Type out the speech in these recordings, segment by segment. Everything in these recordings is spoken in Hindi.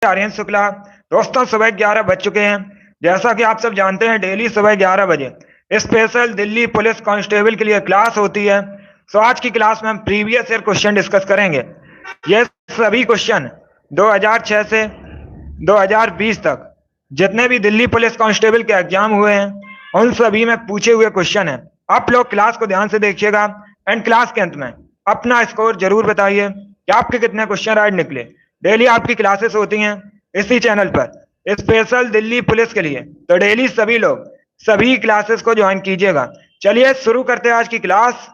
आर्यन शुक्ला। दोस्तों, सुबह 11 बज चुके हैं। जैसा कि आप सब जानते हैं, डेली सुबह 11 बजे स्पेशल दिल्ली पुलिस कांस्टेबल के लिए क्लास होती है। तो आज की क्लास में हम प्रीवियस ईयर क्वेश्चन डिस्कस करेंगे। ये सभी क्वेश्चन 2006 से 2020 तक जितने भी दिल्ली पुलिस कांस्टेबल के एग्जाम हुए हैं उन सभी में पूछे हुए क्वेश्चन हैं। आप लोग क्लास को ध्यान से देखिएगा एंड क्लास के अंत में अपना स्कोर जरूर बताइए कि आपके कितने क्वेश्चन राइट निकले। डेली आपकी क्लासेस होती हैं इसी चैनल पर स्पेशल दिल्ली पुलिस के लिए, तो डेली सभी लोग सभी क्लासेस को ज्वाइन कीजिएगा। चलिए शुरू करते हैं आज की क्लास।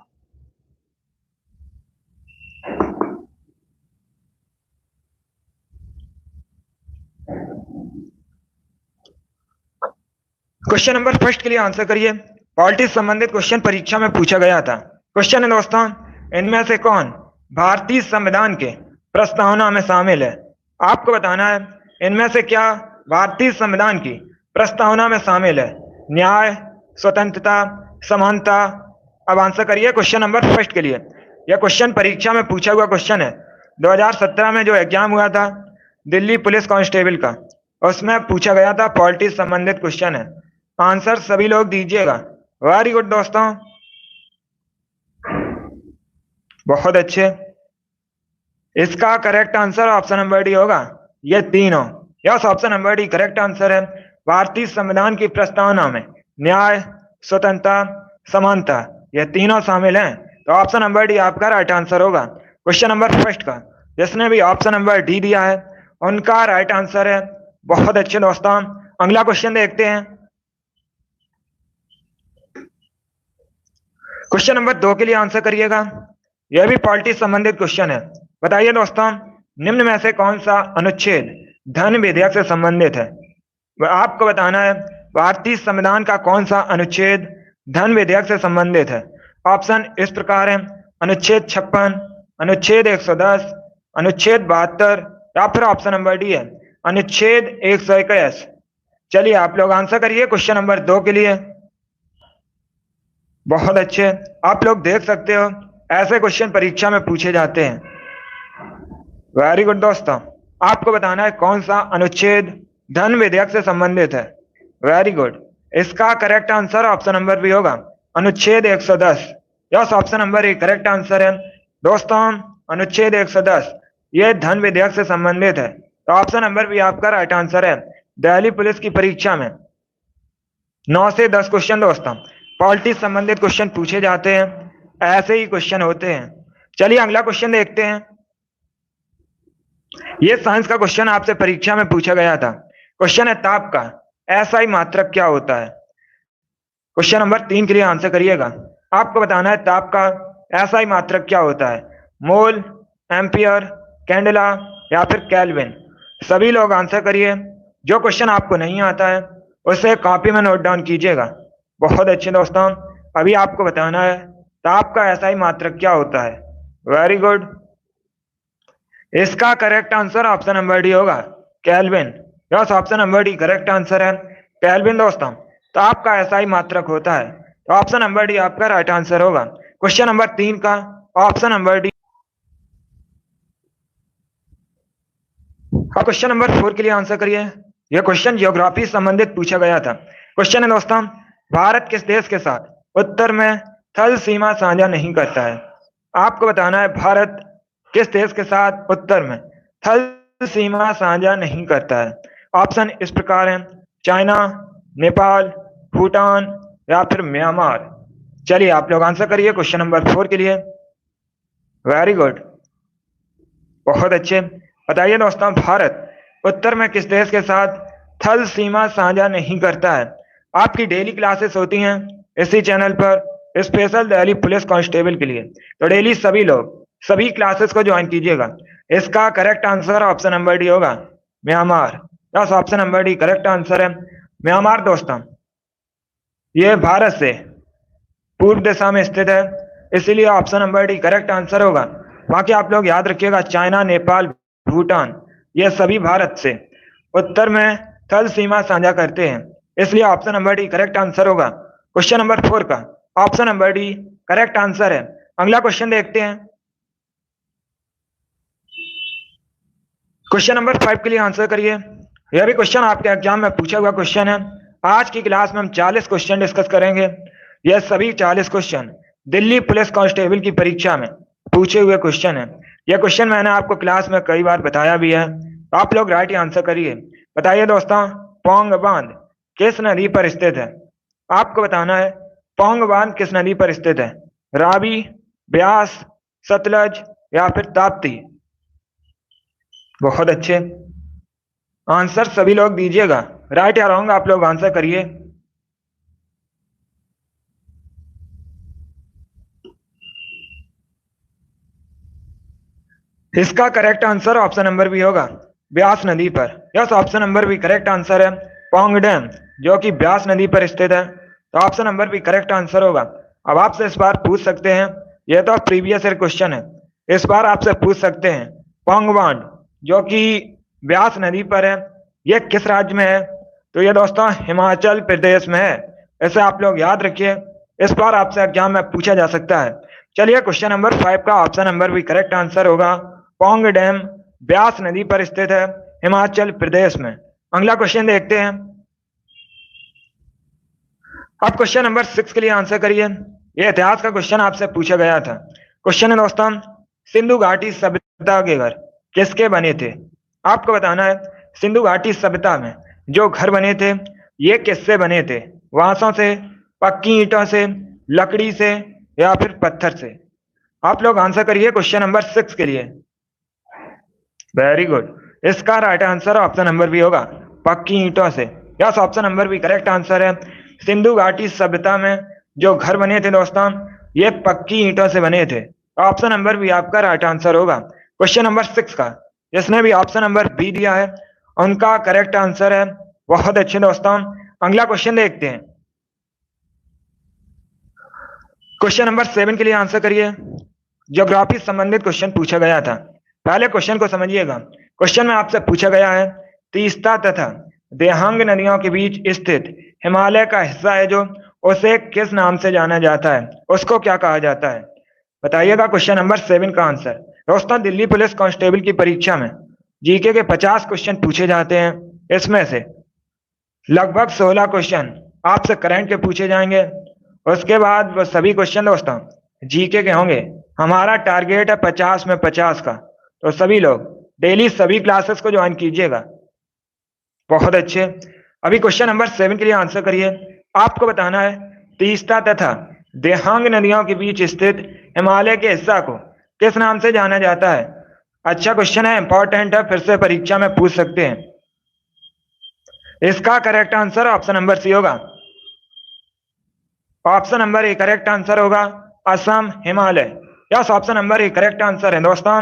क्वेश्चन नंबर फर्स्ट के लिए आंसर करिए। पॉलिटिक्स संबंधित क्वेश्चन परीक्षा में पूछा गया था। क्वेश्चन है दोस्तों, इनमें से कौन भारतीय संविधान के प्रस्तावना में शामिल है? आपको बताना है इनमें से क्या भारतीय संविधान की प्रस्तावना में शामिल है। न्याय, स्वतंत्रता, समानता। अब आंसर करिए क्वेश्चन नंबर फर्स्ट के लिए। यह क्वेश्चन परीक्षा में पूछा हुआ क्वेश्चन है। 2017 में जो एग्जाम हुआ था दिल्ली पुलिस कांस्टेबल का, उसमें पूछा गया था, पॉलिटिक्स संबंधित क्वेश्चन है। आंसर सभी लोग दीजिएगा। वेरी गुड दोस्तों, बहुत अच्छे। इसका correct answer option number D होगा। ये तीनों, yes, option number D correct answer है। भारतीय संविधान की प्रस्तावना में न्याय, स्वतंत्रता, समानता, ये तीनों शामिल हैं, तो ऑप्शन नंबर डी आपका राइट आंसर होगा। क्वेश्चन नंबर फर्स्ट का जिसने भी ऑप्शन नंबर डी दिया है उनका राइट आंसर है। बहुत अच्छे दोस्तों, अगला क्वेश्चन देखते हैं। क्वेश्चन नंबर 2 के लिए आंसर करिएगा। यह भी पॉलिटिक्स संबंधित क्वेश्चन है। बताइए दोस्तों, निम्न में से कौन सा अनुच्छेद धन विधेयक से संबंधित है? आपको बताना है भारतीय संविधान का कौन सा अनुच्छेद धन विधेयक से संबंधित है। ऑप्शन इस प्रकार है, अनुच्छेद 56, अनुच्छेद 110, अनुच्छेद 72, या फिर ऑप्शन नंबर डी है, अनुच्छेद 121। चलिए आप लोग आंसर करिए क्वेश्चन नंबर 2 के लिए। बहुत अच्छे, आप लोग देख सकते हो ऐसे क्वेश्चन परीक्षा में पूछे जाते हैं। वेरी गुड दोस्तों, आपको बताना है कौन सा अनुच्छेद धन विधेयक से संबंधित है। वेरी गुड, इसका correct answer option number B होगा, अनुच्छेद 110। Yes, option number A correct answer है। दोस्तों, अनुच्छेद 110 ये धन विधेयक से संबंधित है, तो ऑप्शन नंबर बी आपका राइट आंसर है। दिल्ली पुलिस की परीक्षा में 9 से 10 क्वेश्चन दोस्तों पॉलिटिक्स संबंधित क्वेश्चन पूछे जाते हैं, ऐसे ही क्वेश्चन होते हैं। चलिए अगला क्वेश्चन देखते हैं। यह साइंस का क्वेश्चन आपसे परीक्षा में पूछा गया था। क्वेश्चन है, ताप का एसआई मात्रक क्या होता है? क्वेश्चन नंबर 3 के लिए आंसर करिएगा। आपको बताना है ताप का एसआई मात्रक क्या होता है। मोल, एम्पियर, कैंडेला, या फिर केल्विन। सभी लोग आंसर करिए। जो क्वेश्चन आपको नहीं आता है उसे कॉपी में नोट डाउन कीजिएगा। बहुत अच्छे दोस्तों, अभी आपको बताना है ताप का एसआई मात्रक क्या होता है। वेरी गुड, इसका correct answer option number D होगा, kelvin. Yes, option number D correct answer है, केल्विन दोस्तों। तो आपका एसआई मात्रक होता है, तो ऑप्शन नंबर डी आपका राइट आंसर होगा। क्वेश्चन नंबर 3 का option number D. Question number 4 के लिए आंसर करिए। यह क्वेश्चन ज्योग्राफी संबंधित पूछा गया था। क्वेश्चन है दोस्तों, भारत किस देश के साथ उत्तर में थल सीमा साझा नहीं करता है? आपको बताना है भारत किस देश के साथ उत्तर में थल सीमा साझा नहीं करता है। ऑप्शन इस प्रकार है, चाइना, नेपाल, भूटान, या फिर म्यांमार। चलिए आप लोग आंसर करिए क्वेश्चन नंबर 4 के लिए। वेरी गुड, बहुत अच्छे। बताइए दोस्तों, भारत उत्तर में किस देश के साथ थल सीमा साझा नहीं करता है? आपकी डेली क्लासेस होती हैं इसी चैनल पर स्पेशल दिल्ली पुलिस कांस्टेबल के लिए, तो डेली सभी लोग सभी क्लासेस को ज्वाइन कीजिएगा। इसका correct answer option number D होगा, Myanmar. Yes, option number D correct answer है, म्यांमार दोस्तों। यह भारत से पूर्व दिशा में स्थित है, इसीलिए option number D correct answer होगा। बाकी आप लोग याद रखिएगा, चाइना, नेपाल, भूटान, ये सभी भारत से उत्तर में थल सीमा साझा करते हैं, इसलिए option number D correct answer होगा। क्वेश्चन नंबर 4 का option number D correct answer है। अगला क्वेश्चन देखते हैं। क्वेश्चन नंबर 5 के लिए आंसर करिए। यह भी क्वेश्चन आपके एग्जाम में पूछा हुआ क्वेश्चन है। आज की क्लास में हम 40 क्वेश्चन डिस्कस करेंगे। यह सभी 40 क्वेश्चन दिल्ली पुलिस कांस्टेबल की परीक्षा में पूछे हुए क्वेश्चन है। यह क्वेश्चन मैंने आपको क्लास में कई बार बताया भी है। आप लोग राइट आंसर करिए। बताइए दोस्तों, पौंग बांध किस नदी पर स्थित है? आपको बताना है पौंग बांध किस नदी पर स्थित है। रावी, ब्यास, सतलज या फिर ताप्ती। बहुत अच्छे आंसर सभी लोग दीजिएगा। राइट या रॉन्ग आप लोग आंसर करिए। इसका correct answer option number B होगा, ब्यास नदी पर। Yes, option number B correct answer है। पौंग डैम जो कि ब्यास नदी पर स्थित है, तो option number B correct answer होगा। अब आपसे इस बार पूछ सकते हैं, यह तो प्रीवियस ईयर क्वेश्चन है, इस बार आपसे पूछ सकते हैं पौंग बांध जो कि ब्यास नदी पर है, यह किस राज्य में है? तो ये दोस्तों हिमाचल प्रदेश में है। ऐसे आप लोग याद रखिए, इस बार आपसे एग्जाम में पूछा जा सकता है। चलिए, क्वेश्चन नंबर 5 का ऑप्शन नंबर भी करेक्ट आंसर होगा। पौंग डैम ब्यास नदी पर स्थित है, हिमाचल प्रदेश में। अगला क्वेश्चन देखते हैं। अब क्वेश्चन नंबर 6 के लिए आंसर करिए। यह इतिहास का क्वेश्चन आपसे पूछा गया था। क्वेश्चन है दोस्तों, सिंधु घाटी सभ्यता के घर किसके बने थे? आपको बताना है सिंधु घाटी सभ्यता में जो घर बने थे ये किससे बने थे? बांसों से, पक्की ईंटों से, लकड़ी से या फिर पत्थर से? आप लोग आंसर करिए क्वेश्चन नंबर 6 के लिए। वेरी गुड, इसका right answer option number B होगा, पक्की ईंटों से। Yes, option number B correct answer है। सिंधु घाटी सभ्यता में जो घर बने थे दोस्तों ये पक्की ईंटों से बने थे। ऑप्शन नंबर बी आपका राइट आंसर होगा। क्वेश्चन नंबर 6 का जिसने भी ऑप्शन नंबर बी दिया है उनका करेक्ट आंसर है। बहुत अच्छे दोस्तों, अगला क्वेश्चन देखते हैं। क्वेश्चन नंबर 7 के लिए आंसर करिए। ज्योग्राफी संबंधित क्वेश्चन पूछा गया था। पहले क्वेश्चन को समझिएगा। क्वेश्चन में आपसे पूछा गया है तीस्ता तथा देहांग नदियों के बीच स्थित हिमालय का हिस्सा है जो, उसे किस नाम से जाना जाता है? उसको क्या कहा जाता है? बताइएगा क्वेश्चन नंबर 7 का आंसर। दोस्तों, दिल्ली पुलिस कांस्टेबल की परीक्षा में जीके के 50 क्वेश्चन पूछे जाते हैं। इसमें से लगभग 16 क्वेश्चन आपसे करंट के पूछे जाएंगे। उसके बाद वो सभी क्वेश्चन दोस्तों जीके के होंगे। हमारा टारगेट है 50 में 50 का, तो सभी लोग डेली सभी क्लासेस को ज्वाइन कीजिएगा। बहुत अच्छे, अभी क्वेश्चन नंबर 7 के लिए आंसर करिए। आपको बताना है तीस्ता तथा देहांग नदियों के बीच स्थित हिमालय के हिस्सा को किस नाम से जाना जाता है? अच्छा क्वेश्चन है, इंपॉर्टेंट है, फिर से परीक्षा में पूछ सकते हैं। इसका correct answer option number C होगा। Option number A correct answer होगा, Assam Himalaya. Yes, option number A correct answer है दोस्तों,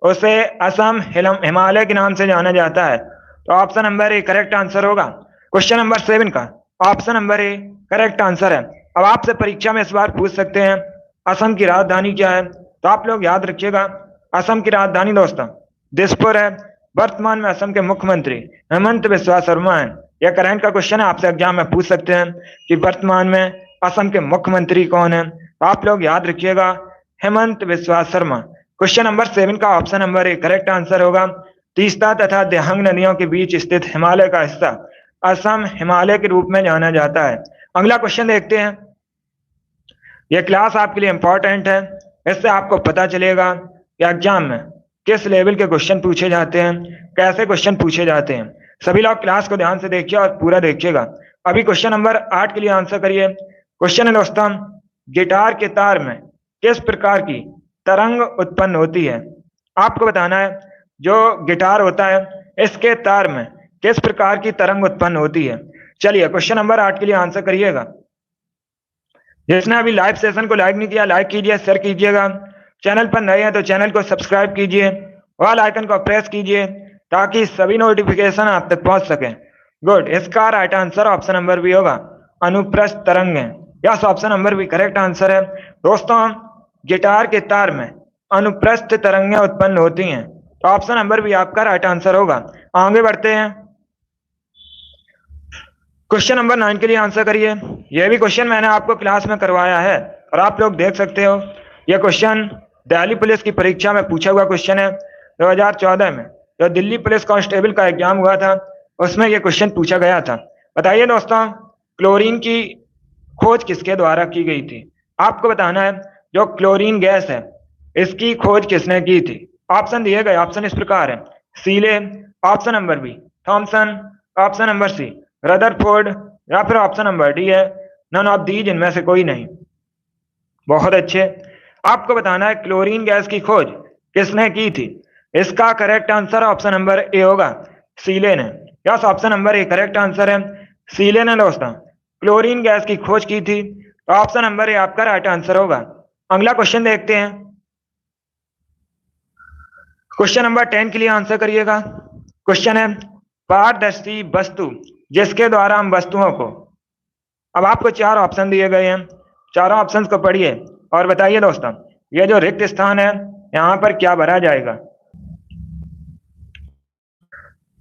उसे असम हिमालय के नाम से जाना जाता है, तो option number A correct answer होगा। क्वेश्चन नंबर 7 का option number A correct answer है। अब आपसे परीक्षा में इस बार पूछ सकते हैं असम की राजधानी क्या है? तो आप लोग याद रखिएगा असम की राजधानी दोस्तों दिसपुर है। वर्तमान में असम के मुख्यमंत्री हेमंत बिस्वा शर्मा है। यह करंट का क्वेश्चन है, आपसे एग्जाम में पूछ सकते हैं कि वर्तमान में असम के मुख्यमंत्री कौन है? तो आप लोग याद रखिएगा हेमंत बिस्वा शर्मा। क्वेश्चन नंबर 7 का option number A correct answer होगा। तीस्ता तथा देहांग नदियों के बीच स्थित हिमालय का हिस्सा असम हिमालय के रूप में जाना जाता है। अगला क्वेश्चन देखते हैं। यह क्लास आपके लिए इंपॉर्टेंट है, इससे आपको पता चलेगा कि एग्जाम में किस लेवल के क्वेश्चन पूछे जाते हैं, कैसे क्वेश्चन पूछे जाते हैं। सभी लोग क्लास को ध्यान से देखिए और पूरा देखिएगा। अभी क्वेश्चन नंबर 8 के लिए आंसर करिए। क्वेश्चन है दोस्तों, गिटार के तार में किस प्रकार की तरंग उत्पन्न होती है? आपको बताना है जो गिटार होता है इसके तार में किस प्रकार की तरंग उत्पन्न होती है। चलिए, क्वेश्चन नंबर 8 के लिए आंसर करिएगा। जिसने अभी लाइव सेशन को लाइक नहीं किया, लाइक कीजिए, शेयर कीजिएगा। चैनल पर नए हैं तो चैनल को सब्सक्राइब कीजिए, ऑल आइकन को प्रेस कीजिए ताकि सभी नोटिफिकेशन आप तक पहुंच सके। गुड, इसका right answer option number B होगा, अनुप्रस्थ तरंग है। Yes, option number B correct answer है। दोस्तों, गिटार के तार में अनुप्रस्थ तरंगें उत्पन्न होती हैं, तो ऑप्शन नंबर बी आपका राइट आंसर होगा। आगे बढ़ते हैं। क्वेश्चन नंबर 9 के लिए आंसर करिए। यह भी क्वेश्चन मैंने आपको क्लास में करवाया है और आप लोग देख सकते हो। यह क्वेश्चन दिल्ली पुलिस की परीक्षा में पूछा हुआ क्वेश्चन है 2014 में। जो दिल्ली पुलिस कांस्टेबल का एग्जाम हुआ था उसमें ये क्वेश्चन पूछा गया था। बताइए दोस्तों, क्लोरीन की खोज किसके द्वारा की गई थी? आपको बताना है जो क्लोरीन गैस है इसकी खोज किसने की थी। ऑप्शन दिए गए, ऑप्शन इस प्रकार है। सीले, option number B Thomson, option number C Rutherford, या फिर ऑप्शन नंबर डी है नन ऑफ दीज, इनमें से कोई नहीं। बहुत अच्छे। आपको बताना है क्लोरीन गैस की खोज किसने की थी। इसका correct answer option number A होगा, सीले ने। Yes, option number A correct answer है, सीले ने दोस्तों क्लोरीन गैस की खोज की थी। तो ऑप्शन नंबर ए आपका राइट आंसर होगा। अगला क्वेश्चन देखते हैं। क्वेश्चन नंबर 10 के लिए आंसर करिएगा। क्वेश्चन है पारदर्शी वस्तु जिसके द्वारा हम वस्तुओं को, अब आपको 4 ऑप्शन दिए गए हैं, चारों ऑप्शन को पढ़िए और बताइए दोस्तों ये जो रिक्त स्थान है यहाँ पर क्या भरा जाएगा।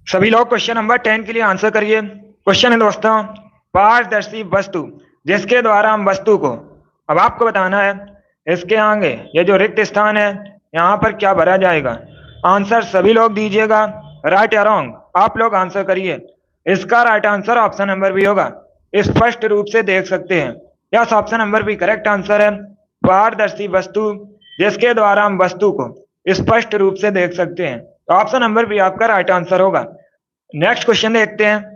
सभी लोग क्वेश्चन नंबर 10 के लिए आंसर करिए। क्वेश्चन है दोस्तों पारदर्शी वस्तु जिसके द्वारा हम वस्तु को, अब आपको बताना है इसके आगे ये जो रिक्त स्थान है यहाँ पर क्या भरा जाएगा। आंसर सभी लोग दीजिएगा, राइट या रॉन्ग आप लोग आंसर करिए। इसका right answer option number B होगा, स्पष्ट रूप से देख सकते हैं। Yes, option number B correct answer है, पारदर्शी वस्तु जिसके द्वारा हम वस्तु को स्पष्ट रूप से देख सकते हैं। तो ऑप्शन नंबर बी आपका राइट आंसर होगा। नेक्स्ट क्वेश्चन देखते हैं।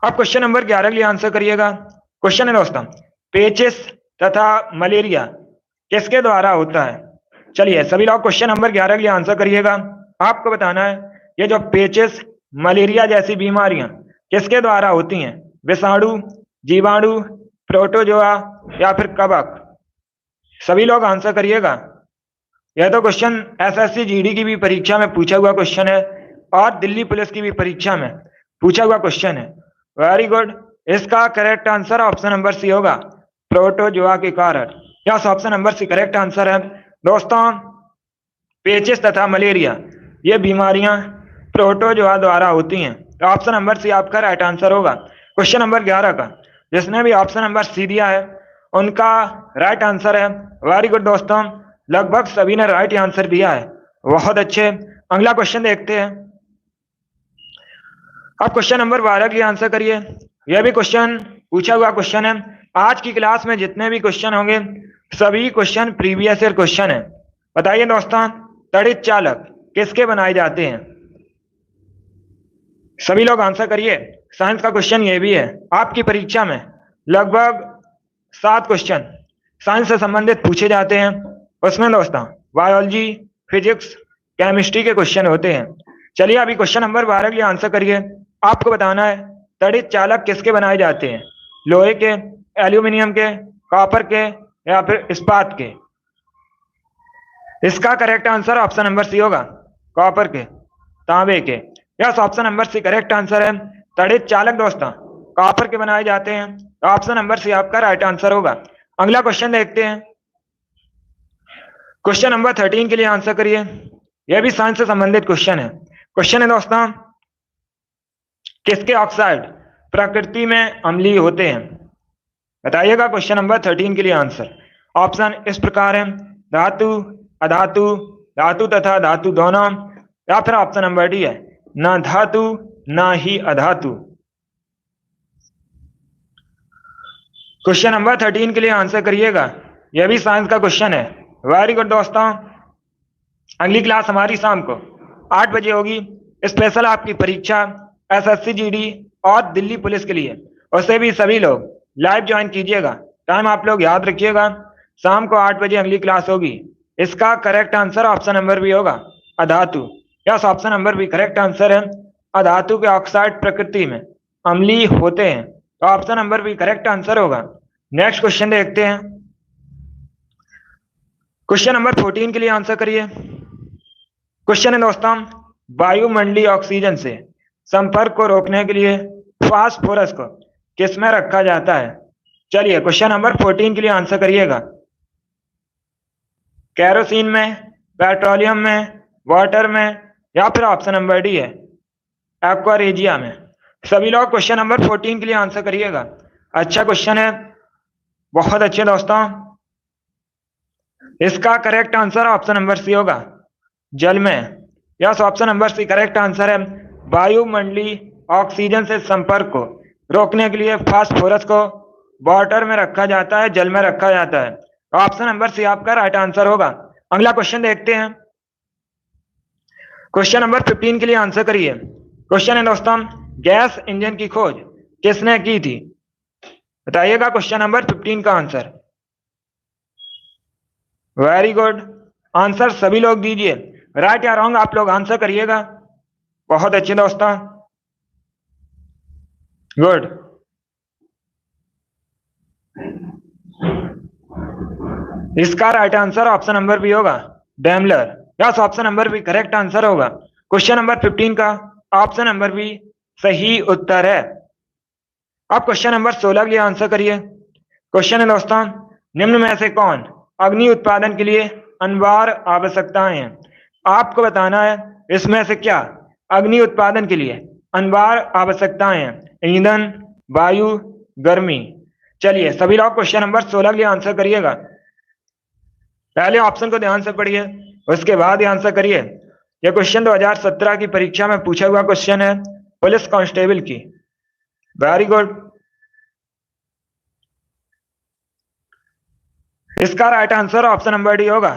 अब क्वेश्चन नंबर 11 के लिए आंसर करिएगा। क्वेश्चन है दोस्तों पेचिस तथा मलेरिया किसके द्वारा होता है। चलिए सभी लोग क्वेश्चन नंबर 11 के लिए आंसर करिएगा। आपको बताना है ये जो पेचिस मलेरिया जैसी बीमारियां किसके द्वारा होती हैं। विषाणु, जीवाणु, प्रोटोजोआ या फिर कवक। सभी लोग आंसर करिएगा। यह तो क्वेश्चन एसएससी जीडी की भी परीक्षा में पूछा हुआ क्वेश्चन है और दिल्ली पुलिस की भी परीक्षा में पूछा हुआ क्वेश्चन है। Very good. इसका correct answer option number C होगा, प्रोटोजोआ के कारण। Yes, option number C correct answer है दोस्तों। पेचिस तथा मलेरिया ये बीमारियां प्रोटोजोआ द्वारा होती हैं। तो ऑप्शन नंबर सी आपका राइट आंसर होगा क्वेश्चन नंबर 11 का। जिसने भी ऑप्शन नंबर सी दिया है उनका राइट आंसर है। वेरी गुड दोस्तों, लगभग सभी ने राइट आंसर दिया है, बहुत अच्छे। अगला क्वेश्चन देखते हैं। अब क्वेश्चन नंबर 12 की आंसर करिए। यह भी क्वेश्चन पूछा हुआ क्वेश्चन है। आज की क्लास में जितने भी क्वेश्चन होंगे सभी क्वेश्चन प्रीवियस ईयर क्वेश्चन है। बताइए दोस्तों तड़ित चालक किसके बनाए जाते हैं। सभी लोग आंसर करिए। साइंस का क्वेश्चन ये भी है, आपकी परीक्षा में लगभग 7 क्वेश्चन साइंस से संबंधित पूछे जाते हैं। उसमें दोस्तों बायोलॉजी, फिजिक्स, केमिस्ट्री के क्वेश्चन होते हैं। चलिए अभी क्वेश्चन नंबर 12 के लिए आंसर करिए। आपको बताना है तड़ित चालक किसके बनाए जाते हैं। लोहे के, एल्यूमिनियम के, कॉपर के या फिर इस्पात के। इसका correct answer option number C होगा, कॉपर के, तांबे के। Yes, option number C correct answer है। तड़ित चालक दोस्तों कॉपर के बनाए जाते हैं। तो ऑप्शन नंबर सी आपका राइट आंसर होगा। अगला क्वेश्चन देखते हैं। क्वेश्चन नंबर 13 के लिए आंसर करिए। यह भी साइंस से संबंधित क्वेश्चन है। क्वेश्चन है दोस्तों किसके ऑक्साइड प्रकृति में अम्लीय होते हैं। बताइएगा क्वेश्चन नंबर 13 के लिए आंसर। ऑप्शन इस प्रकार है, धातु, अधातु, धातु तथा धातु दोनों, या फिर ऑप्शन नंबर डी है ना धातु ना ही अधातु। क्वेश्चन नंबर 13 के लिए आंसर करिएगा। यह भी साइंस का क्वेश्चन है। वेरी गुड दोस्तों, अगली क्लास हमारी शाम को 8 बजे होगी। स्पेशल आपकी परीक्षा एसएससी जीडी और दिल्ली पुलिस के लिए, उससे भी सभी लोग लाइव ज्वाइन कीजिएगा। टाइम आप लोग याद रखिएगा, शाम को 8 बजे अगली क्लास होगी। इसका correct answer option number B होगा, अधातु। Yes, option number B correct answer है। अधातु के ऑक्साइड प्रकृति में अम्लीय होते हैं। तो option number B correct answer होगा। नेक्स्ट क्वेश्चन देखते हैं। क्वेश्चन नंबर 14 के लिए आंसर करिए। क्वेश्चन है दोस्तों वायुमंडलीय ऑक्सीजन से संपर्क को रोकने के लिए फास्फोरस को किसमें रखा जाता है। चलिए क्वेश्चन नंबर 14 के लिए आंसर करिएगा। केरोसिन में, पेट्रोलियम में, वाटर में, या फिर ऑप्शन नंबर डी है एक्वारेजिया में। सभी लोग क्वेश्चन नंबर 14 के लिए आंसर करिएगा। अच्छा क्वेश्चन है, बहुत अच्छे दोस्तों। इसका correct answer option number C होगा, जल में। Yes, option number C correct answer है। वायुमंडलीय ऑक्सीजन से संपर्क को रोकने के लिए फास्फोरस को वाटर में रखा जाता है, जल में रखा जाता है। ऑप्शन नंबर सी आपका राइट आंसर होगा। अगला क्वेश्चन देखते हैं। क्वेश्चन नंबर 15 के लिए आंसर करिए। क्वेश्चन है दोस्तों, गैस इंजन की खोज किसने की थी? बताइएगा क्वेश्चन नंबर 15 का आंसर। वेरी गुड, आंसर सभी लोग दीजिए। राइट या रॉन्ग आप लोग आंसर करिएगा। बहुत अच्छे दोस्तों, गुड। इसका right answer option number B होगा, Daimler. Yes, option number B correct answer होगा। क्वेश्चन नंबर 15 का ऑप्शन नंबर बी सही उत्तर है। अब क्वेश्चन नंबर 16 के लिए आंसर करिए। क्वेश्चन है दोस्तों, निम्न में से कौन अग्नि उत्पादन के लिए अनिवार्य आवश्यकताएं हैं? आपको बताना है इसमें से क्या अग्नि उत्पादन के लिए अनिवार्य आवश्यकताएं हैं? ईंधन, वायु, गर्मी। चलिए सभी लोग क्वेश्चन नंबर 16 के लिए आंसर करिएगा। पहले ऑप्शन को ध्यान से पढ़िए, उसके बाद ही आंसर करिए। यह क्वेश्चन 2017 की परीक्षा में पूछा हुआ क्वेश्चन है, पुलिस कांस्टेबल की। Very good. इसका right answer option number D होगा,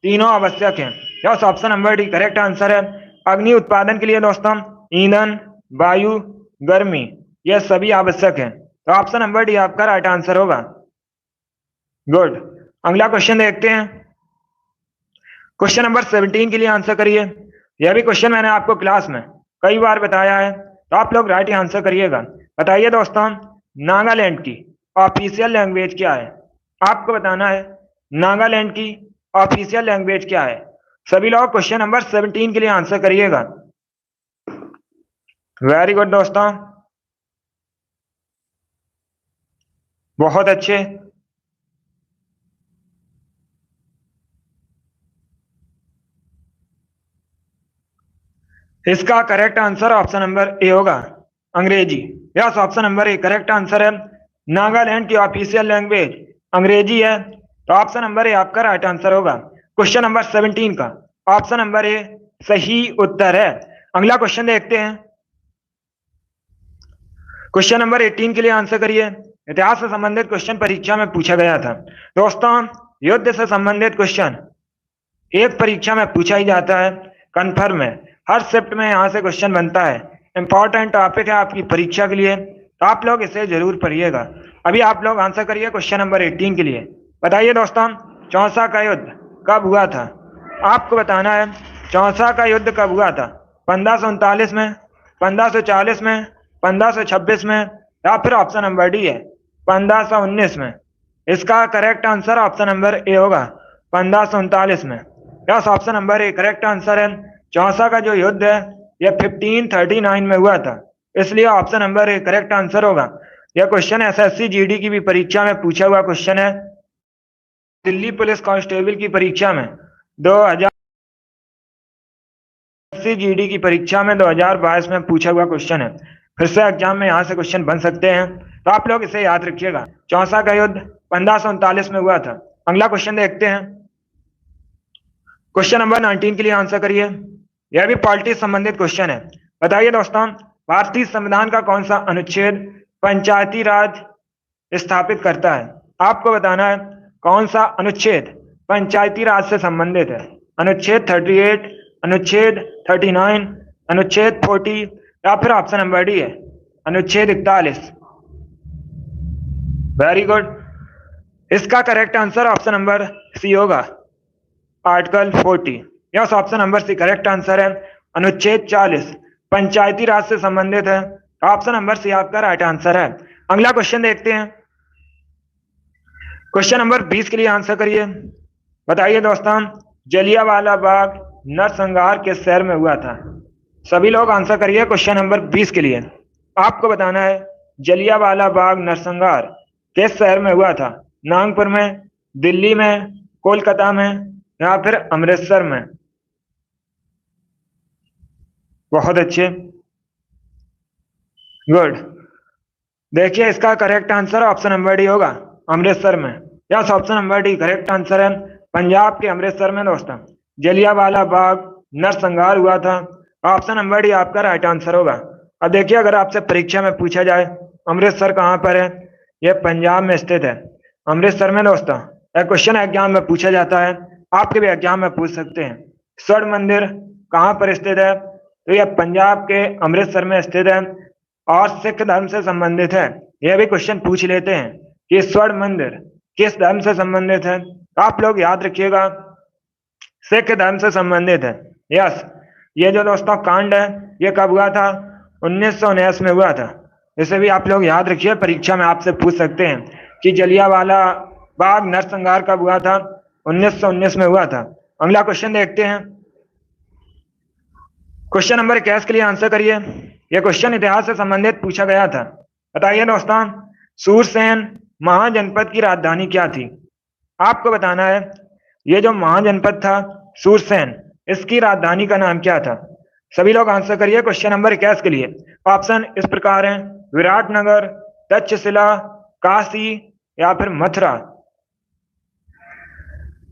तीनों आवश्यक हैं। Yes, option number D correct answer है। अग्नि उत्पादन के लिए दोस्तों ईंधन, वायु, गर्मी ये सभी आवश्यक हैं। तो ऑप्शन नंबर डी आपका राइट आंसर होगा। गुड। अगला क्वेश्चन देखते हैं। क्वेश्चन नंबर 17 के लिए आंसर करिए। यह भी क्वेश्चन मैंने आपको क्लास में कई बार बताया है, तो आप लोग राइट आंसर करिएगा। बताइए दोस्तों, नागालैंड की ऑफिशियल लैंग्वेज क्या है? आपको बताना है नागालैंड की ऑफिशियल लैंग्वेज क्या है। सभी लोग क्वेश्चन नंबर 17 के लिए आंसर करिएगा। वेरी गुड दोस्तों, बहुत अच्छे। इसका correct answer option number A होगा, अंग्रेजी। Yes, option number A correct answer है। नागालैंड की ऑफिशियल लैंग्वेज अंग्रेजी है, तो ऑप्शन नंबर ए आपका राइट आंसर होगा। क्वेश्चन नंबर 17 का ऑप्शन नंबर ए सही उत्तर है। अगला क्वेश्चन देखते हैं। क्वेश्चन नंबर 18 के लिए आंसर करिए। इतिहास से संबंधित क्वेश्चन परीक्षा में पूछा गया था। दोस्तों, युद्ध से संबंधित क्वेश्चन एक परीक्षा में पूछा ही जाता है, कन्फर्म है। हर शिफ्ट में यहाँ से क्वेश्चन बनता है। इंपॉर्टेंट टॉपिक है आपकी परीक्षा के लिए, तो आप लोग इसे जरूर पढ़िएगा। अभी आप लोग आंसर करिए क्वेश्चन नंबर 18 के लिए। बताइए दोस्तों, चौसा का युद्ध कब हुआ था? आपको बताना है चौसा का युद्ध कब हुआ था। 1539 में, 1540 में, 1526 में, या फिर ऑप्शन नंबर डी है 1519 में। इसका correct answer option number A होगा, 1539 में। Yes, option number A correct answer है। चौसा का जो युद्ध है यह 1539 में हुआ था, इसलिए option number A correct answer होगा। यह क्वेश्चन एसएससी जीडी की भी परीक्षा में पूछा हुआ क्वेश्चन है। दिल्ली पुलिस कांस्टेबल की परीक्षा में 2000 जीडी की परीक्षा में 2022 में पूछा हुआ क्वेश्चन है। फिर से एग्जाम में यहाँ से क्वेश्चन बन सकते हैं, तो आप लोग इसे याद रखिएगा। चौसा का युद्ध 1539 में हुआ था। अगला क्वेश्चन देखते हैं। क्वेश्चन नंबर 19 के लिए आंसर करिए। यह भी पॉलिटिक्स संबंधित क्वेश्चन है। बताइए दोस्तों, भारतीय संविधान का कौन सा अनुच्छेद पंचायती राज स्थापित करता है? आपको बताना है कौन सा अनुच्छेद पंचायती राज से संबंधित है। अनुच्छेद 38, अनुच्छेद 39, अनुच्छेद 40, या फिर ऑप्शन नंबर डी है अनुच्छेद 41। Very good. इसका correct answer option number C होगा, article 40। Yes, option number C correct answer है। अनुच्छेद 40 पंचायती राज से संबंधित है। ऑप्शन नंबर सी आपका राइट आंसर है। अगला क्वेश्चन देखते हैं। क्वेश्चन नंबर 20 के लिए आंसर करिए। बताइए दोस्तों, जलियांवाला बाग नरसंहार किस शहर में हुआ था? सभी लोग आंसर करिए क्वेश्चन नंबर 20 के लिए। आपको बताना है जलियांवाला बाग नरसंहार किस शहर में हुआ था? नागपुर में, दिल्ली में, कोलकाता में, या फिर अमृतसर में? बहुत अच्छे, गुड। देखिए इसका correct answer option number D होगा, अमृतसर में। Yes, option number D correct answer है। पंजाब के अमृतसर में दोस्तों जलियांवाला बाग नरसंहार हुआ था? ऑप्शन नंबर डी आपका राइट आंसर होगा। अब देखिए, अगर आपसे परीक्षा में पूछा जाए अमृतसर कहाँ पर है, यह पंजाब में स्थित है। अमृतसर में दोस्तों एक क्वेश्चन एग्जाम में पूछा जाता है, आपके भी एग्जाम में पूछ सकते हैं, स्वर्ण मंदिर कहाँ पर स्थित है? तो यह पंजाब के अमृतसर में स्थित है और सिख धर्म से संबंधित है। यह भी क्वेश्चन पूछ लेते हैं कि स्वर्ण मंदिर किस धर्म से संबंधित है। आप लोग याद रखिएगा, सिख धर्म से संबंधित है। यस, ये जो दोस्तों कांड है ये कब हुआ था? 1919 में हुआ था। इसे भी आप लोग याद रखिए, परीक्षा में आपसे पूछ सकते हैं कि जलियांवाला बाग नरसंहार कब हुआ था? 1919 में हुआ था। अगला क्वेश्चन देखते हैं। क्वेश्चन नंबर 21 के लिए आंसर करिए। यह क्वेश्चन इतिहास से संबंधित पूछा गया था। बताइए दोस्तों, सूरसेन महाजनपद की राजधानी क्या थी? आपको बताना है, ये जो महाजनपद था सूरसेन, इसकी राजधानी का नाम क्या था? सभी लोग आंसर करिए क्वेश्चन नंबर 21 के लिए। ऑप्शन इस प्रकार हैं, विराटनगर, तक्षशिला, काशी या फिर मथुरा।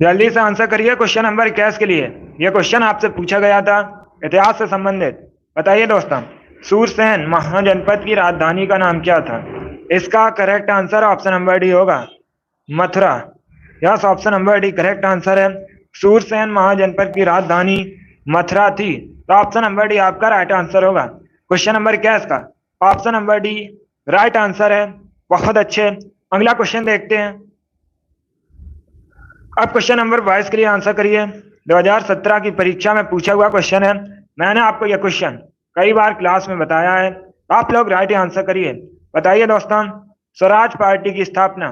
जल्दी से आंसर करिए क्वेश्चन नंबर 21 के लिए। यह क्वेश्चन आपसे पूछा गया था इतिहास से संबंधित। बताइए दोस्तों, सूरसेन महाजनपद की राजधानी का नाम क्या था? इसका correct answer option number D होगा, Mathura. Yes, option number D correct answer है। सूरसेन महाजनपद की राजधानी मथुरा थी। तो ऑप्शन नंबर डी आपका राइट आंसर होगा। क्वेश्चन नंबर 21 का option number D right answer है। बहुत अच्छे। अगला क्वेश्चन देखते हैं। अब क्वेश्चन नंबर 22 के लिए आंसर करिए। 2017 की परीक्षा में पूछा हुआ क्वेश्चन है। मैंने आपको यह क्वेश्चन कई बार क्लास में बताया है, आप लोग राइट आंसर करिए। बताइए दोस्तों, स्वराज पार्टी की स्थापना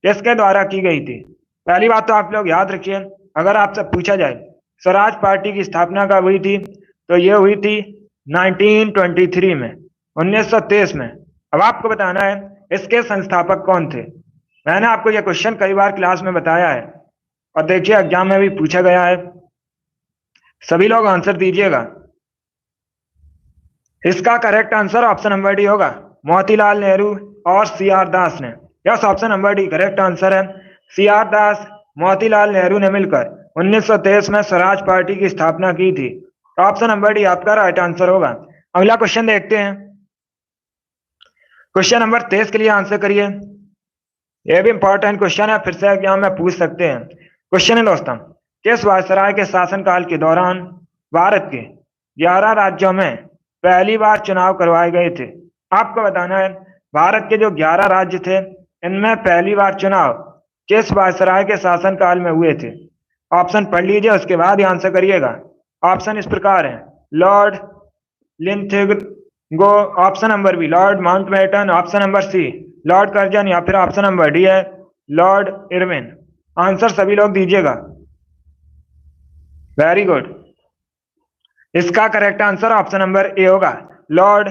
किसके द्वारा की गई थी? पहली बात तो आप लोग याद रखिए, अगर आपसे पूछा जाए स्वराज पार्टी की स्थापना कब हुई थी, तो ये हुई थी 1923 में, 1923 में। अब आपको बताना है इसके संस्थापक कौन थे। मैंने आपको यह क्वेश्चन कई बार क्लास में बताया है और देखिए एग्जाम में भी पूछा गया है। सभी लोग आंसर दीजिएगा। इसका correct answer option number D होगा, मोतीलाल नेहरू और सी आर दास ने। Yes, option number D correct answer है। सी आर दास, मोतीलाल नेहरू ने मिलकर 1923 में स्वराज पार्टी की स्थापना की थी। ऑप्शन नंबर डी आपका राइट आंसर होगा। अगला क्वेश्चन देखते हैं। क्वेश्चन नंबर 23 के लिए आंसर करिए। यह भी इंपॉर्टेंट क्वेश्चन है, फिर से एग्जाम में पूछ सकते हैं। क्वेश्चन है दोस्तों, किस वायसराय के शासनकाल के दौरान भारत के 11 राज्यों में पहली बार चुनाव करवाए गए थे? आपको बताना है भारत के जो 11 राज्य थे, इनमें पहली बार चुनाव किस वायसराय के शासनकाल में हुए थे? ऑप्शन पढ़ लीजिए, उसके बाद ही आंसर करिएगा। ऑप्शन इस प्रकार है, lord Linlithgow, option number B lord Mountbatten, option number C lord Curzon, या फिर ऑप्शन नंबर डी है लॉर्ड इरविन। आंसर सभी लोग दीजिएगा। Very good. इसका correct answer option number A होगा, lord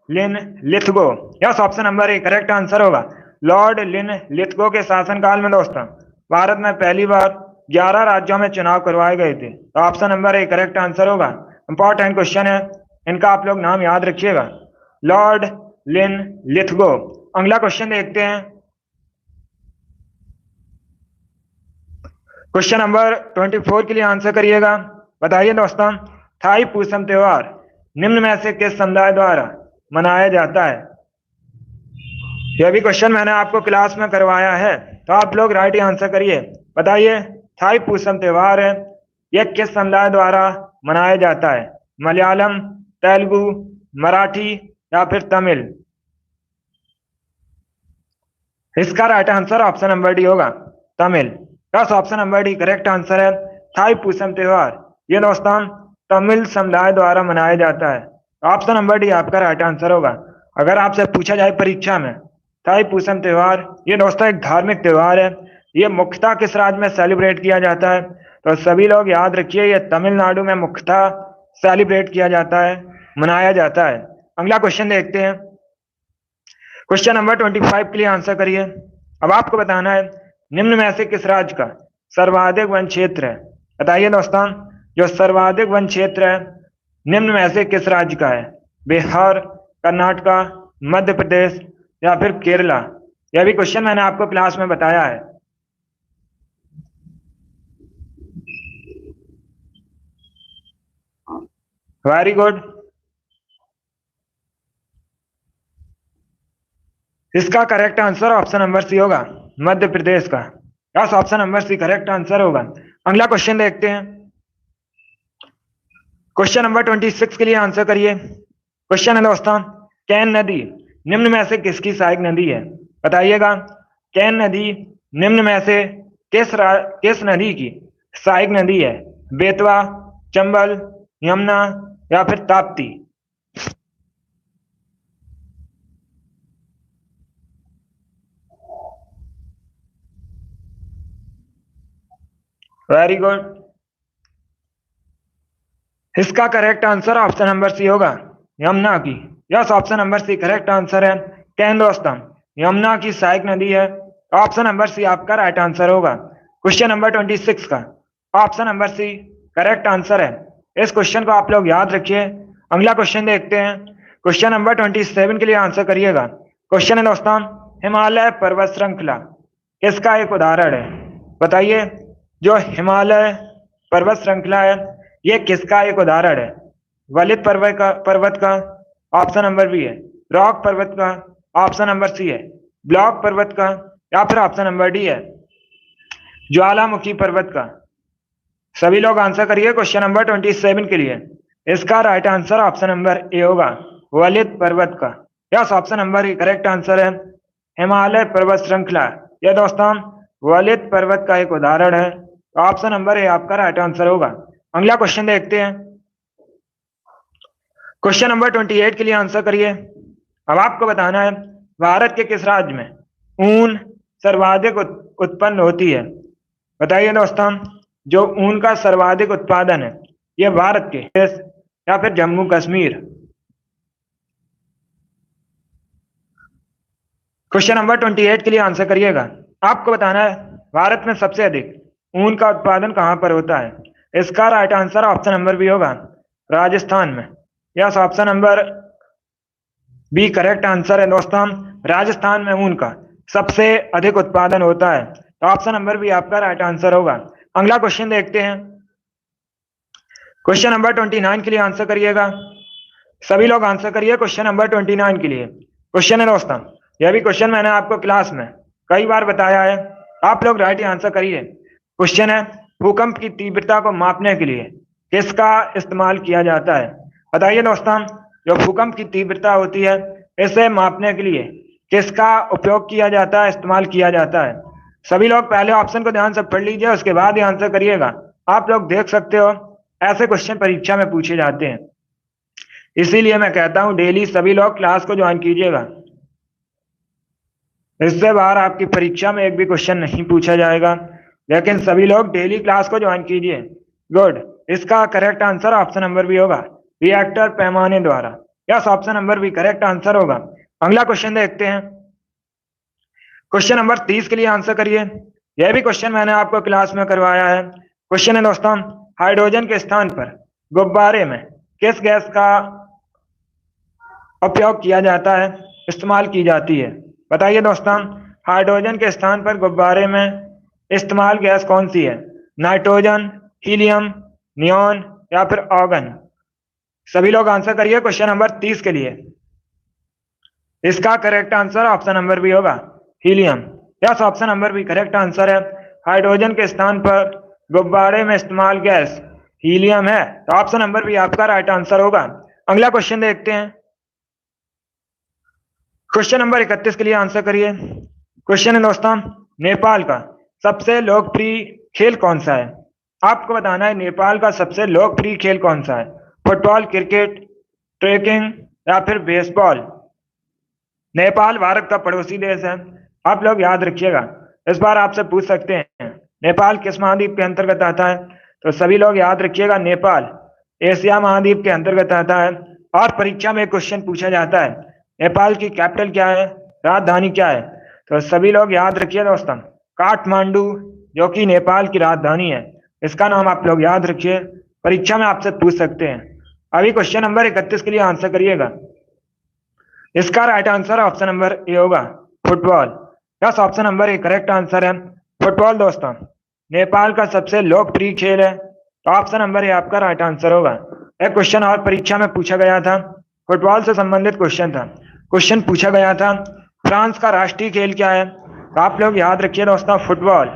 Linlithgow. Yes, option number A correct answer होगा। लॉर्ड लिन लिथगो के शासनकाल में दोस्तों भारत में पहली बार 11 राज्यों में चुनाव करवाए गए थे। तो option number A correct answer होगा। इंपॉर्टेंट क्वेश्चन है, इनका आप लोग नाम याद रखिएगा, लॉर्ड लिन लिथगो। अगला क्वेश्चन देखते हैं। क्वेश्चन नंबर 24 के लिए आंसर करिएगा। बताइए दोस्तों, थाई पूसम त्योहार निम्न में से किस समुदाय द्वारा मनाया जाता है? यह भी क्वेश्चन मैंने आपको क्लास में करवाया है, तो आप लोग राइट आंसर करिए। बताइए, थाई पूसम त्योहार है, यह किस समुदाय द्वारा मनाया जाता है? मलयालम, तेलुगु, मराठी या फिर तमिल? इसका right answer option number D होगा, तमिल। बस option number D correct answer है। थाई पूसम त्योहार ये दोस्तों तमिल समुदाय द्वारा मनाया जाता है। ऑप्शन नंबर डी आपका राइट आंसर होगा। अगर आपसे पूछा जाए परीक्षा में, थाई पूसम त्योहार ये दोस्तों एक धार्मिक त्योहार है, ये मुख्यतः किस राज्य में सेलिब्रेट किया जाता है? तो सभी लोग याद रखिए, ये तमिलनाडु में मुख्यतः सेलिब्रेट किया जाता है, मनाया जाता है। अगला क्वेश्चन देखते हैं। क्वेश्चन नंबर 25 के लिए आंसर करिए। अब आपको बताना है निम्न में से किस राज्य का सर्वाधिक वन क्षेत्र है? बताइए दोस्तों, जो सर्वाधिक वन क्षेत्र है निम्न में से किस राज्य का है? बिहार, कर्नाटका, मध्य प्रदेश या फिर केरला? यह भी क्वेश्चन मैंने आपको क्लास में बताया है। Very good. इसका correct answer option number C होगा, मध्य प्रदेश का। Yes, option number C correct answer होगा। अगला क्वेश्चन देखते हैं। क्वेश्चन नंबर 26 के लिए आंसर करिए। क्वेश्चन है दोस्तों, कैन नदी निम्न में से किसकी सहायक नदी है? बताइएगा, कैन नदी निम्न में से किस नदी की सहायक नदी है? बेतवा, चंबल, यमुना या फिर ताप्ती? Very good. इसका correct answer option number C होगा, यमुना की। Yes, option number C correct answer है। कैन दोस्तों यमुना की सहायक नदी है। ऑप्शन नंबर सी आपका राइट आंसर होगा। क्वेश्चन नंबर 26 का option number C correct answer है। इस क्वेश्चन को आप लोग याद रखिए। अगला क्वेश्चन देखते हैं। क्वेश्चन नंबर 27 के लिए आंसर करिएगा। क्वेश्चन है दोस्तों, हिमालय पर्वत श्रृंखला किसका एक उदाहरण है? बताइए, जो हिमालय पर्वत श्रृंखला है ये किसका एक उदाहरण है? वलित पर्वत का ऑप्शन नंबर बी है, रॉक पर्वत का ऑप्शन नंबर सी है, ब्लॉक पर्वत का या फिर ऑप्शन नंबर डी है, ज्वालामुखी पर्वत का? सभी लोग आंसर करिए क्वेश्चन नंबर 27 के लिए। इसका right answer option number A होगा, वलित पर्वत का। Yes, option number A correct answer है। हिमालय पर्वत श्रृंखला यह दोस्तों वलित पर्वत का एक उदाहरण है। ऑप्शन नंबर ए आपका राइट आंसर होगा। अगला क्वेश्चन देखते हैं। क्वेश्चन नंबर 28 के लिए आंसर करिए। अब आपको बताना है भारत के किस राज्य में ऊन सर्वाधिक उत्पन्न होती है? बताइए दोस्तों, जो ऊन का सर्वाधिक उत्पादन है यह भारत के या फिर जम्मू कश्मीर? क्वेश्चन नंबर 28 के लिए आंसर करिएगा। आपको बताना है भारत में सबसे अधिक ऊन का उत्पादन कहां पर होता है? इसका right answer option number B होगा, राजस्थान में। Yes, option number B correct answer है दोस्तों। राजस्थान में ऊन का सबसे अधिक उत्पादन होता है, तो ऑप्शन नंबर बी आपका राइट आंसर होगा। अगला क्वेश्चन देखते हैं। क्वेश्चन नंबर 29 के लिए आंसर करिएगा। सभी लोग आंसर करिए क्वेश्चन नंबर 29 के लिए। क्वेश्चन है दोस्तों, यह भी क्वेश्चन मैंने आपको क्लास में कई बार बताया है, आप लोग राइट आंसर करिए। क्वेश्चन है, भूकंप की तीव्रता को मापने के लिए किसका इस्तेमाल किया जाता है? बताइए दोस्तों, जो भूकंप की तीव्रता होती है इसे मापने के लिए किसका उपयोग किया जाता है, इस्तेमाल किया जाता है? सभी लोग पहले ऑप्शन को ध्यान से पढ़ लीजिए, उसके बाद ही आंसर करिएगा। आप लोग देख सकते हो ऐसे क्वेश्चन परीक्षा में पूछे जाते हैं, इसीलिए मैं कहता हूं डेली सभी लोग क्लास को ज्वाइन कीजिएगा। इससे बाहर आपकी परीक्षा में एक भी क्वेश्चन नहीं पूछा जाएगा, लेकिन सभी लोग डेली क्लास को ज्वाइन कीजिए। गुड। इसका correct answer option number B होगा, रिएक्टर पैमाने द्वारा। Yes, option number B correct answer होगा। अगला क्वेश्चन देखते हैं। क्वेश्चन नंबर 30 के लिए आंसर करिए। यह भी क्वेश्चन मैंने आपको क्लास में करवाया है। क्वेश्चन है दोस्तों, हाइड्रोजन के स्थान पर गुब्बारे में किस गैस का उपयोग किया जाता है, इस्तेमाल की जाती है? बताइए दोस्तों, हाइड्रोजन के स्थान पर गुब्बारे में इस्तेमाल गैस कौन सी है? नाइट्रोजन, हीलियम, नियॉन या फिर ऑर्गन? सभी लोग आंसर करिए क्वेश्चन नंबर 30 के लिए। इसका correct answer option number B होगा, helium. Yes, option number B correct answer है। हाइड्रोजन के स्थान पर गुब्बारे में इस्तेमाल गैस हीलियम है, तो ऑप्शन नंबर बी आपका राइट आंसर होगा। अगला क्वेश्चन देखते हैं। क्वेश्चन नंबर 31 के लिए आंसर करिए। क्वेश्चन है दोस्तों, नेपाल का सबसे लोकप्रिय खेल कौन सा है? आपको बताना है नेपाल का सबसे लोकप्रिय खेल कौन सा है? फुटबॉल, क्रिकेट, ट्रेकिंग या फिर बेसबॉल? नेपाल भारत का पड़ोसी देश है, आप लोग याद रखिएगा। इस बार आपसे पूछ सकते हैं नेपाल किस महाद्वीप के अंतर्गत आता है, तो सभी लोग याद रखिएगा नेपाल एशिया महाद्वीप के अंतर्गत आता है। और परीक्षा में क्वेश्चन पूछा जाता है नेपाल की कैपिटल क्या है, राजधानी क्या है? तो सभी लोग याद रखिए दोस्तों, काठमांडू जो कि नेपाल की राजधानी है, इसका नाम आप लोग याद रखिए, परीक्षा में आपसे पूछ सकते हैं। अभी क्वेश्चन नंबर 31 के लिए आंसर करिएगा। इसका right answer option number A होगा, football. Yes, option number A correct answer है, फुटबॉल दोस्तों नेपाल का सबसे लोकप्रिय खेल है, तो ऑप्शन नंबर ए आपका राइट आंसर होगा। एक क्वेश्चन और परीक्षा में पूछा गया था, फुटबॉल से संबंधित क्वेश्चन था। क्वेश्चन पूछा गया था, फ्रांस का राष्ट्रीय खेल क्या है? तो आप लोग याद रखिए दोस्तों, फुटबॉल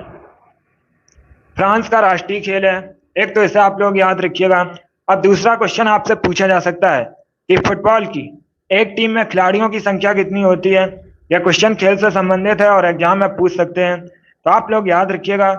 फ्रांस का राष्ट्रीय खेल है। एक तो इसे आप लोग याद रखिएगा। अब दूसरा क्वेश्चन आपसे पूछा जा सकता है कि फुटबॉल की एक टीम में खिलाड़ियों की संख्या कितनी होती है? यह क्वेश्चन खेल से संबंधित है और एग्जाम में पूछ सकते हैं, तो आप लोग याद रखिएगा,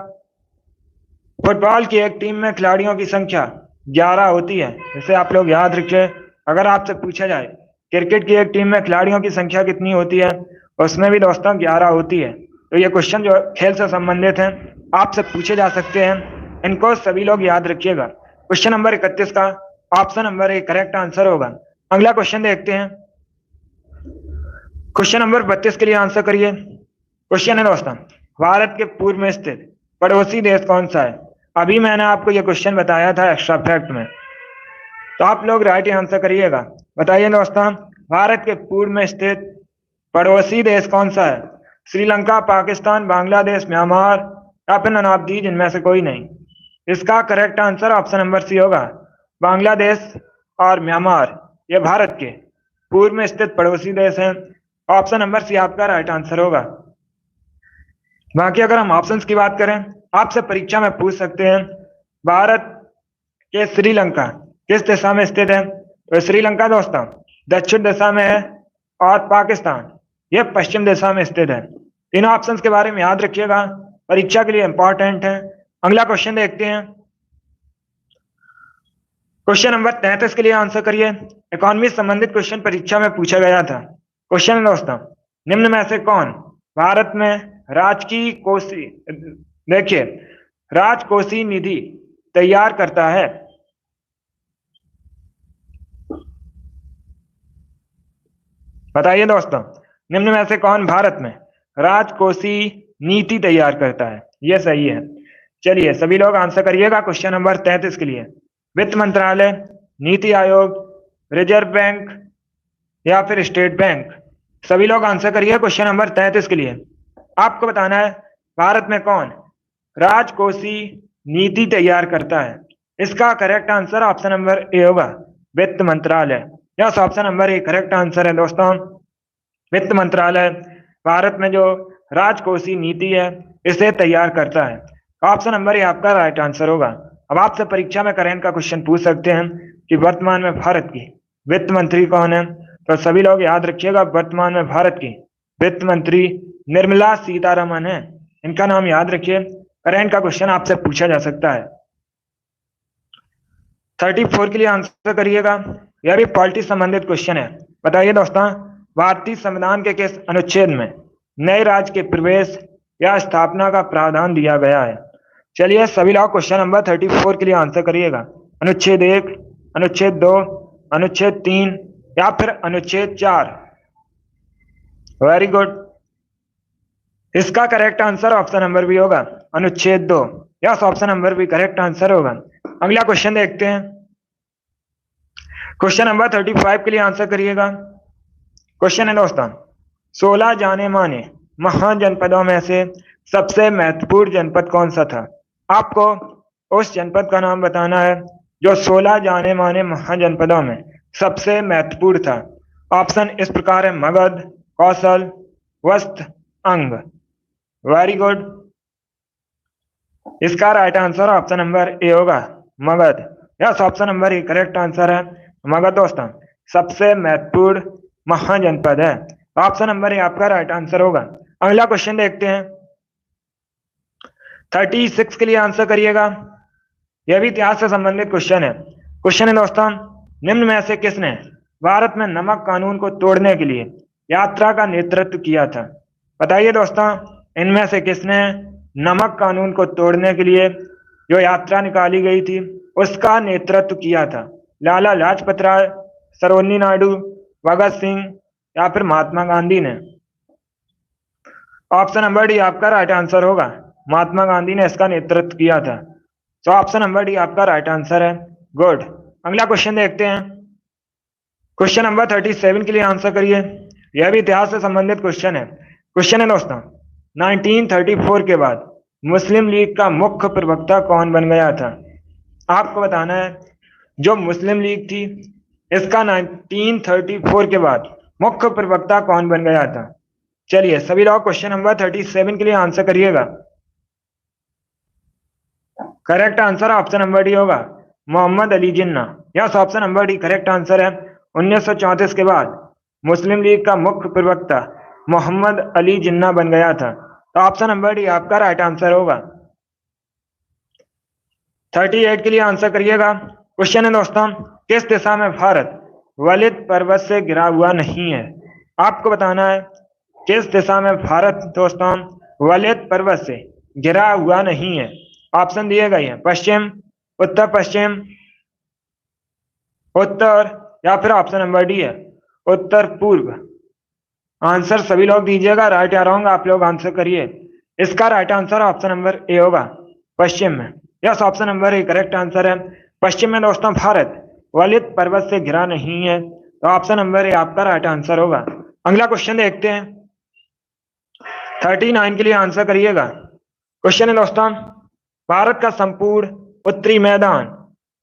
फुटबॉल की एक टीम में खिलाड़ियों की संख्या 11 होती है। इसे आप लोग याद रखिए। अगर आपसे पूछा जाए क्रिकेट की एक टीम में खिलाड़ियों की संख्या कितनी होती है, उसमें भी दोस्तों 11 होती है। तो ये क्वेश्चन जो खेल से संबंधित है आपसे पूछे जा सकते हैं, इनको सभी लोग याद रखिएगा। क्वेश्चन नंबर 31 का option number A correct answer होगा। अगला क्वेश्चन देखते हैं। क्वेश्चन नंबर 32 के लिए आंसर करिए। क्वेश्चन है दोस्तों, भारत के पूर्व में स्थित पड़ोसी देश कौन सा है? अभी मैंने आपको यह क्वेश्चन बताया था एक्स्ट्रा फैक्ट में, तो आप लोग राइट आंसर करिएगा। बताइए दोस्तों, भारत के पूर्व में स्थित पड़ोसी देश कौन सा है? श्रीलंका, पाकिस्तान, बांग्लादेश, म्यांमार या फिर नन ऑफ दीज, इनमें से कोई नहीं। इसका correct answer option number C होगा, बांग्लादेश और म्यांमार। ये भारत के पूर्व में स्थित पड़ोसी देश हैं। ऑप्शन नंबर सी आपका राइट आंसर होगा। बाकी अगर हम ऑप्शंस की बात करें, आपसे परीक्षा में पूछ सकते हैं, भारत के श्रीलंका किस दिशा में स्थित है? तो श्रीलंका दोस्तों दक्षिण दिशा में है और पाकिस्तान यह पश्चिम दिशा में स्थित है। तीनों ऑप्शंस के बारे में याद रखिएगा, परीक्षा के लिए इंपॉर्टेंट है। अगला क्वेश्चन देखते हैं। क्वेश्चन नंबर 33 के लिए आंसर करिए। इकोनॉमी से संबंधित क्वेश्चन परीक्षा में पूछा गया था। क्वेश्चन है दोस्तों, निम्न में से कौन भारत में राजकीय कोषी देखिए राजकोषीय निधि तैयार करता है? बताइए दोस्तों, निम्न में से कौन भारत में राजकोषीय नीति तैयार करता है? यह सही है। चलिए सभी लोग आंसर करिएगा क्वेश्चन नंबर 33 के लिए। वित्त मंत्रालय, नीति आयोग, रिजर्व बैंक या फिर स्टेट बैंक? सभी लोग आंसर करिए क्वेश्चन नंबर 33 के लिए। आपको बताना है भारत में कौन राजकोषीय नीति तैयार करता है। इसका correct answer option number A होगा, वित्त मंत्रालय। Yes, option number A correct answer है दोस्तों, वित्त मंत्रालय भारत में जो राजकोषीय नीति है इसे तैयार करता है। ऑप्शन नंबर ए आपका राइट आंसर होगा। अब आपसे परीक्षा में करेंट का क्वेश्चन पूछ सकते हैं कि वर्तमान में भारत की वित्त मंत्री कौन है? तो सभी लोग याद रखिएगा, वर्तमान में भारत की वित्त मंत्री निर्मला सीतारमन है। इनका नाम याद रखिए, करेंट का क्वेश्चन आपसे पूछा जा सकता है। 34 के लिए आंसर करिएगा। यह भी पॉलिटी संबंधित क्वेश्चन है। बताइए दोस्तों, भारतीय संविधान के किस अनुच्छेद में नए राज्य के प्रवेश या स्थापना का प्रावधान दिया गया है? चलिए सभी लोग क्वेश्चन नंबर 34 के लिए आंसर करिएगा। अनुच्छेद 1, अनुच्छेद 2, अनुच्छेद 3 या फिर अनुच्छेद 4? Very good. इसका correct answer option number B होगा, अनुच्छेद 2। Yes, option number B correct answer होगा। अगला क्वेश्चन देखते हैं। क्वेश्चन नंबर 35 के लिए आंसर करिएगा। क्वेश्चन है दोस्तों, 16 जाने माने महाजनपदों में से सबसे महत्वपूर्ण जनपद कौन सा था? आपको उस जनपद का नाम बताना है जो 16 जाने माने महाजनपदों में सबसे महत्वपूर्ण था। ऑप्शन इस प्रकार है, मगध, कौशल, वस्त, अंग। Very good. इसका right answer option number A होगा, Magadha. Yes, option number A correct answer है, मगध दोस्तों सबसे महत्वपूर्ण महाजनपद है। ऑप्शन नंबर ए आपका राइट आंसर होगा। अगला क्वेश्चन देखते हैं। 36 के लिए आंसर करिएगा। यह भी इतिहास से संबंधित क्वेश्चन है। क्वेश्चन है दोस्तों, निम्न में से किसने भारत में नमक कानून को तोड़ने के लिए यात्रा का नेतृत्व किया था? बताइए दोस्तों, इनमें से किसने नमक कानून को तोड़ने के लिए जो यात्रा निकाली गई थी उसका नेतृत्व किया था? लाला लाजपत राय, सरोजिनी नायडू, भगत सिंह या फिर महात्मा गांधी ने? ऑप्शन नंबर डी आपका राइट आंसर होगा, महात्मा गांधी ने इसका नेतृत्व किया था। तो ऑप्शन नंबर डी आपका राइट आंसर है। गुड। अगला क्वेश्चन देखते हैं। क्वेश्चन नंबर 37 के लिए आंसर करिए। यह भी इतिहास से संबंधित क्वेश्चन है। क्वेश्चन है दोस्तों, 1934 के बाद मुस्लिम लीग का मुख्य प्रवक्ता कौन बन गया था? आपको बताना है जो मुस्लिम लीग थी, इसका 1934 के बाद मुख्य प्रवक्ता कौन बन गया था? चलिए सभी लोग क्वेश्चन नंबर 37 के लिए आंसर करिएगा। Correct answer option number D होगा, Mohammad Ali Jinnah. Yes, option number D correct answer है। 1934 के बाद मुस्लिम लीग का मुख्य प्रवक्ता मोहम्मद अली जिन्ना बन गया था। तो ऑप्शन नंबर डी आपका राइट आंसर होगा। 38 के लिए आंसर करिएगा। क्वेश्चन है दोस्तों, किस दिशा में भारत वलित पर्वत से घिरा हुआ नहीं है? आपको बताना है किस दिशा में भारत दोस्तों वलित पर्वत से घिरा हुआ नहीं है। ऑप्शन दिए गए हैं, पश्चिम, उत्तर पश्चिम, उत्तर, या फिर ऑप्शन नंबर डी है उत्तर पूर्व। आंसर सभी लोग दीजिएगा, राइट या रॉन्ग आप लोग आंसर करिए। इसका right answer option number A होगा, पश्चिम में। Yes, option number A correct answer है। पश्चिम में दोस्तों भारत वलित पर्वत से घिरा नहीं है, तो ऑप्शन नंबर ए आपका राइट आंसर होगा। अगला क्वेश्चन देखते हैं, 39 के लिए आंसर करिएगा। क्वेश्चन है दोस्तों, भारत का संपूर्ण उत्तरी मैदान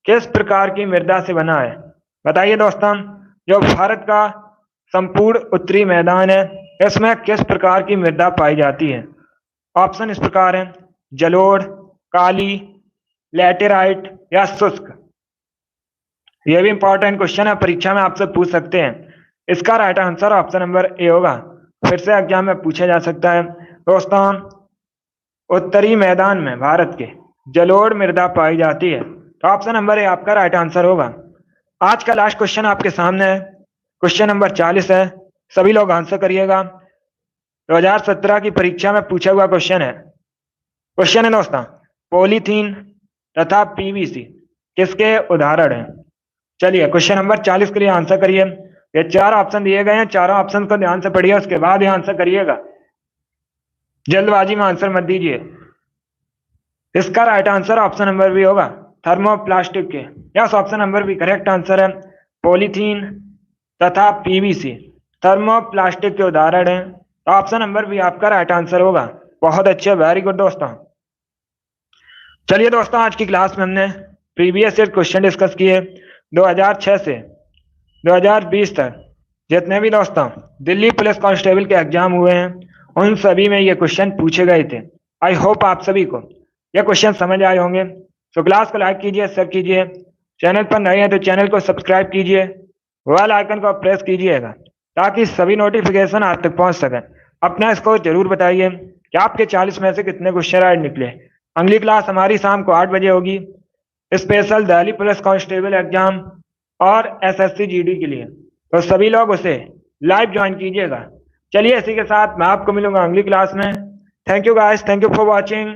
किस प्रकार की मृदा से बना है? बताइए दोस्तों, जो भारत का संपूर्ण उत्तरी मैदान है, इसमें किस प्रकार की मृदा पाई जाती है? ऑप्शन इस प्रकार है, जलोढ़, काली, लैटेराइट या शुष्क। यह भी इंपॉर्टेंट क्वेश्चन है, परीक्षा में आपसे पूछ सकते हैं। इसका right answer option number A होगा, फिर से एग्जाम में पूछा जा सकता है। दोस्तों, उत्तरी मैदान में भारत के जलोढ़ मृदा पाई जाती है, तो ऑप्शन नंबर ए आपका राइट आंसर होगा। आज का लास्ट क्वेश्चन आपके सामने है, क्वेश्चन नंबर 40 है, सभी लोग आंसर करिएगा। 2017 की परीक्षा में पूछा हुआ क्वेश्चन है। क्वेश्चन है दोस्तों, पॉलीथीन तथा पीवीसी किसके उदाहरण हैं? चलिए क्वेश्चन नंबर 40 के लिए आंसर करिए। ये 4 ऑप्शन दिए गए हैं, चारों ऑप्शन को ध्यान से पढ़िए, उसके बाद ही आंसर करिएगा, जल्दबाजी में आंसर मत दीजिए। इसका right answer option number B होगा, थर्मोप्लास्टिक के। Yes, option number B correct answer है। पॉलीथीन तथा पीवीसी थर्मोप्लास्टिक के उदाहरण हैं, तो ऑप्शन नंबर बी आपका राइट आंसर होगा। बहुत अच्छे, वेरी गुड दोस्तों। चलिए दोस्तों, आज की क्लास में हमने प्रीवियस ईयर क्वेश्चन डिस्कस किए। 2006 से 2020 तक जितने भी दोस्तों दिल्ली पुलिस कांस्टेबल के एग्जाम हुए हैं, उन सभी में ये क्वेश्चन पूछे गए थे। आई होप आप सभी को ये क्वेश्चन समझ आए होंगे। तो क्लास को लाइक कीजिए, शेयर कीजिए, चैनल पर नए हैं तो चैनल को सब्सक्राइब कीजिए, बेल आइकन को प्रेस कीजिएगा ताकि सभी नोटिफिकेशन आप तक पहुंच सके। अपना स्कोर जरूर बताइए कि आपके 40 में से कितने क्वेश्चन राइट निकले। अगली क्लास हमारी शाम को 8 बजे होगी, special Delhi police constable exam और एसएससी जीडी के लिए, तो सभी लोग उसे लाइव ज्वाइन कीजिएगा। चलिए इसी के साथ मैं आपको मिलूंगा अगली क्लास में। Thank you guys, thank you for watching.